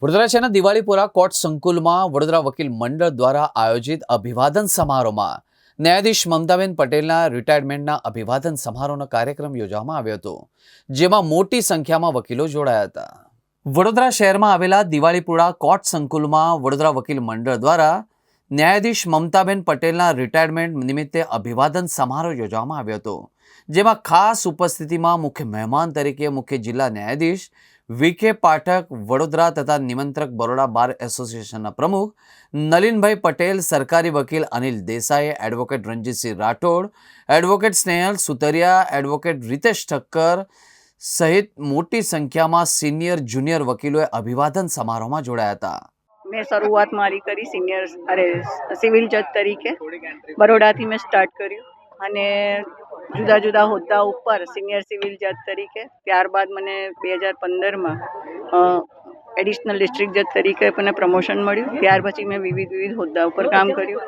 વડોદરા શહેરના દિવાળીપુરા કોર્ટ સંકુલમાં વડોદરા વકીલ મંડળ દ્વારા આયોજિત અભિવાદન સમારોહમાં ન્યાયાધીશ મમતાબેન પટેલના રિટાયરમેન્ટના અભિવાદન સમારોહનો કાર્યક્રમ યોજવામાં આવ્યો હતો, જેમાં મોટી સંખ્યામાં વકીલો જોડાયા હતા. વડોદરા શહેરમાં આવેલા દિવાળીપુરા કોર્ટ સંકુલમાં વડોદરા વકીલ મંડળ દ્વારા ન્યાયાધીશ મમતાબેન પટેલના રિટાયરમેન્ટ નિમિત્તે અભિવાદન સમારોહ યોજવામાં આવ્યો હતો, જેમાં ખાસ ઉપસ્થિતિમાં મુખ્ય મહેમાન તરીકે મુખ્ય જિલ્લા ન્યાયાધીશ વીકે પાઠક વડોદરા તથા નિમંત્રક બરોડા બાર એસોસિએશનના પ્રમુખ નલિનભાઈ પટેલ, સરકારી વકીલ Anil Desai, advocate Ranjitsinh Rathod, advocate Snehal Sutaria, advocate Ritesh Thakkar સહિત મોટી સંખ્યામાં સિનિયર જુનિયર વકીલોએ અભિવાદન સમારોહમાં જોડાયા હતા. મેં શરૂઆત મારી કરી સિવિલ જજ તરીકે બરોડાથી મેં સ્ટાર્ટ કર્યું અને જુદા જુદા હોદ્દા ઉપર સિનિયર સિવિલ જજ તરીકે, ત્યારબાદ મને 2015માં એડિશનલ ડિસ્ટ્રિક્ટ જજ તરીકે મને પ્રમોશન મળ્યું. ત્યાર પછી મેં વિવિધ હોદ્દા ઉપર કામ કર્યું.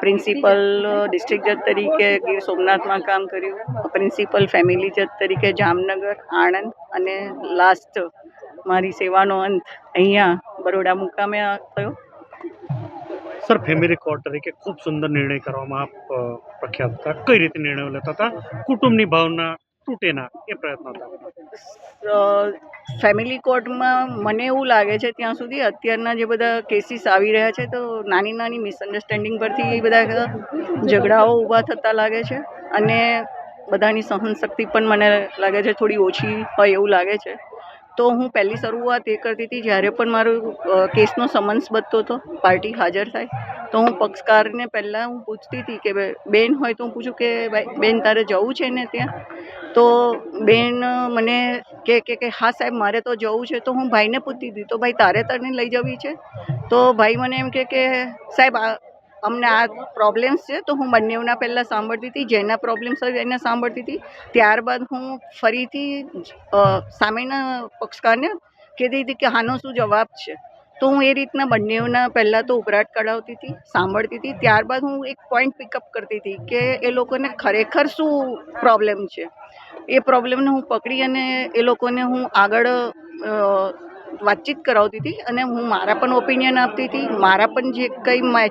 પ્રિન્સિપલ ડિસ્ટ્રિક્ટ જજ તરીકે ગીર સોમનાથમાં કામ કર્યું, પ્રિન્સિપલ ફેમિલી જજ તરીકે જામનગર, આણંદ અને લાસ્ટ મારી સેવાનો અંત અહીંયા બરોડા મુકામે થયો. સર, ફેમિલી કોર્ટ તરીકે ખૂબ સુંદર નિર્ણય કરવામાં આપ પ્રખ્યાત હતા. કઈ રીતે નિર્ણયો લેતા હતા? કુટુંબની ભાવના તૂટે ના એ પ્રયત્ન હતા. ફેમિલી કોર્ટમાં મને એવું લાગે છે ત્યાં સુધી અત્યારના જે બધા કેસીસ આવી રહ્યા છે તો નાની નાની મિસઅન્ડરસ્ટેન્ડિંગ પરથી એ બધા ઝઘડાઓ ઊભા થતા લાગે છે અને બધાની સહનશક્તિ પણ મને લાગે છે થોડી ઓછી હોય એવું લાગે છે. તો હું પહેલી શરૂઆત એ કરતી હતી, જ્યારે પણ મારું કેસનો સમન્સ બનતો હતો, પાર્ટી હાજર થાય તો હું પક્ષકારને પહેલાં હું પૂછતી હતી કે બેન હોય તો હું પૂછું કે ભાઈ બેન તારે જવું છે ને ત્યાં? તો બેન મને કે હા સાહેબ મારે તો જવું છે. તો હું ભાઈને પૂછતી હતી તો ભાઈ તારે તને લઈ જવી છે? તો ભાઈ મને એમ કે સાહેબ અમને આ પ્રોબ્લેમ્સ છે. તો હું બંનેના પહેલાં સાંભળતી હતી, જેના પ્રોબ્લેમ્સ હોય એને સાંભળતી હતી. ત્યારબાદ હું ફરીથી સામેના પક્ષકારને કહેતી હતી કે આનો શું જવાબ છે. તો હું એ રીતના બંનેના પહેલાં તો ઉભરાટ કઢાવતી હતી, સાંભળતી હતી. ત્યારબાદ હું એક પોઈન્ટ પિકઅપ કરતી હતી કે એ લોકોને ખરેખર શું પ્રોબ્લેમ છે. એ પ્રોબ્લેમને હું પકડી અને એ લોકોને હું આગળ વાતચીત કરાવતી હતી અને હું મારા પણ ઓપિનિયન આપતી હતી. મારા પણ જે કંઈ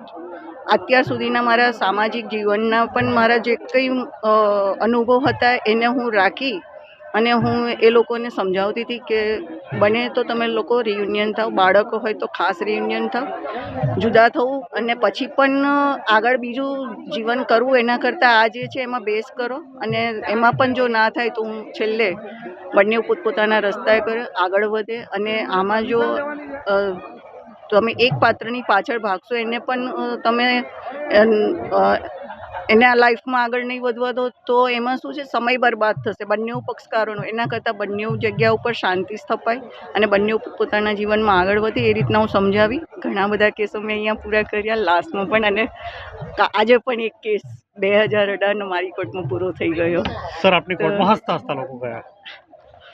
અત્યાર સુધીના મારા સામાજિક જીવનના પણ મારા જે કંઈ અનુભવ હતા એને હું રાખી અને હું એ લોકોને સમજાવતી હતી કે બને તો તમે લોકો રિયુનિયન થાવ, બાળકો હોય તો ખાસ રિયુનિયન થાવ, જુદા થવું અને પછી પણ આગળ બીજું જીવન કરવું એના કરતાં આ જે છે એમાં બેસ કરો અને એમાં પણ જો ના થાય તો હું છેલ્લે બંને પોતપોતાના રસ્તાએ કરે, આગળ વધે. અને આમાં જો તમે એક પાત્રની પાછળ ભાગશો એને પણ તમે એના લાઈફમાં આગળ નહીં વધવા દો તો એમાં શું છે, સમય બરબાદ થશે બંને પક્ષકારોનો. એના કરતાં બંને જગ્યા ઉપર શાંતિ સ્થપાય અને બંને પોતાના જીવનમાં આગળ વધે એ રીતના હું સમજાવી. ઘણા બધા કેસો મેં અહીંયા પૂરા કર્યા, લાસ્ટમાં પણ. અને આજે પણ એક કેસ 2018નો મારી કોર્ટમાં પૂરો થઈ ગયો. સર, આપની કોર્ટમાં હસતા હસતા લોકો ગયા.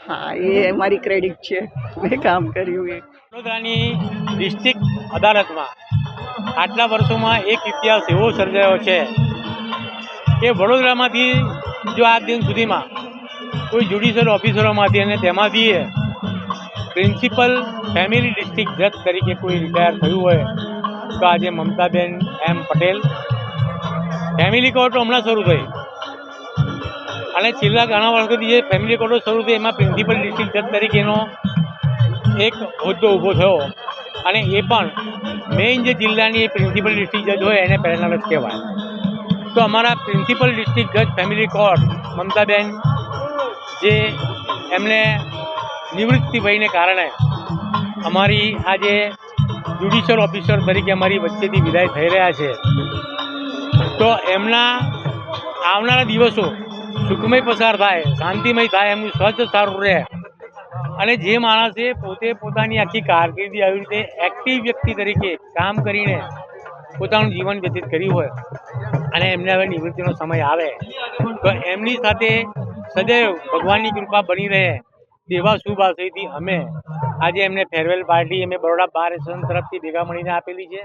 હા, એ મારી ક્રેડિટ છે, મેં કામ કર્યું એ. વડોદરાની ડિસ્ટ્રિક્ટ અદાલતમાં આટલા વર્ષોમાં એક ઇતિહાસ એવો સર્જાયો છે કે વડોદરામાંથી જો આજ દિન સુધીમાં કોઈ જ્યુડિશિયલ ઓફિસરોમાંથી અને તેમાંથી પ્રિન્સિપલ ફેમિલી ડિસ્ટ્રિક્ટ જજ તરીકે કોઈ રિટાયર થયું હોય તો આજે મમતાબેન એમ પટેલ. ફેમિલી કોર્ટો હમણાં શરૂ થઈ અને છેલ્લા ઘણા વર્ષોથી જે ફેમિલી કોર્ટો શરૂ થઈ એમાં પ્રિન્સિપલ ડિસ્ટ્રિક્ટ જજ તરીકેનો એક હોદ્દો ઊભો થયો અને એ પણ મેઇન જે જિલ્લાની પ્રિન્સિપલ ડિસ્ટ્રિક્ટ જજ હોય એને પહેરનાર જ કહેવાય. તો અમારા પ્રિન્સિપલ ડિસ્ટ્રિક્ટ જજ ફેમિલી કોર્ટ મમતાબેન જે એમને નિવૃત્તિ વયને કારણે અમારી આજે જ્યુડિશિયલ ઓફિસર તરીકે અમારી વચ્ચેથી વિદાય થઈ રહ્યા છે, તો એમના આવનારા દિવસો સુખમય પસાર થાય, શાંતિમય થાય, એમનું સ્વચ્છ સારું રહે અને જે માણસે પોતે પોતાની આખી કારકિર્દી આવી રીતે એક્ટિવ વ્યક્તિ તરીકે કામ કરીને પોતાનું જીવન વ્યતીત કર્યું હોય અને એમને હવે નિવૃત્તિનો સમય આવે તો એમની સાથે સદૈવ ભગવાનની કૃપા બની રહે તેવા શુભ આશયથી અમે આજે એમને ફેરવેલ પાર્ટી અમે બરોડા બાર એસોસિએશન તરફથી ભેગા મળીને આપેલી છે.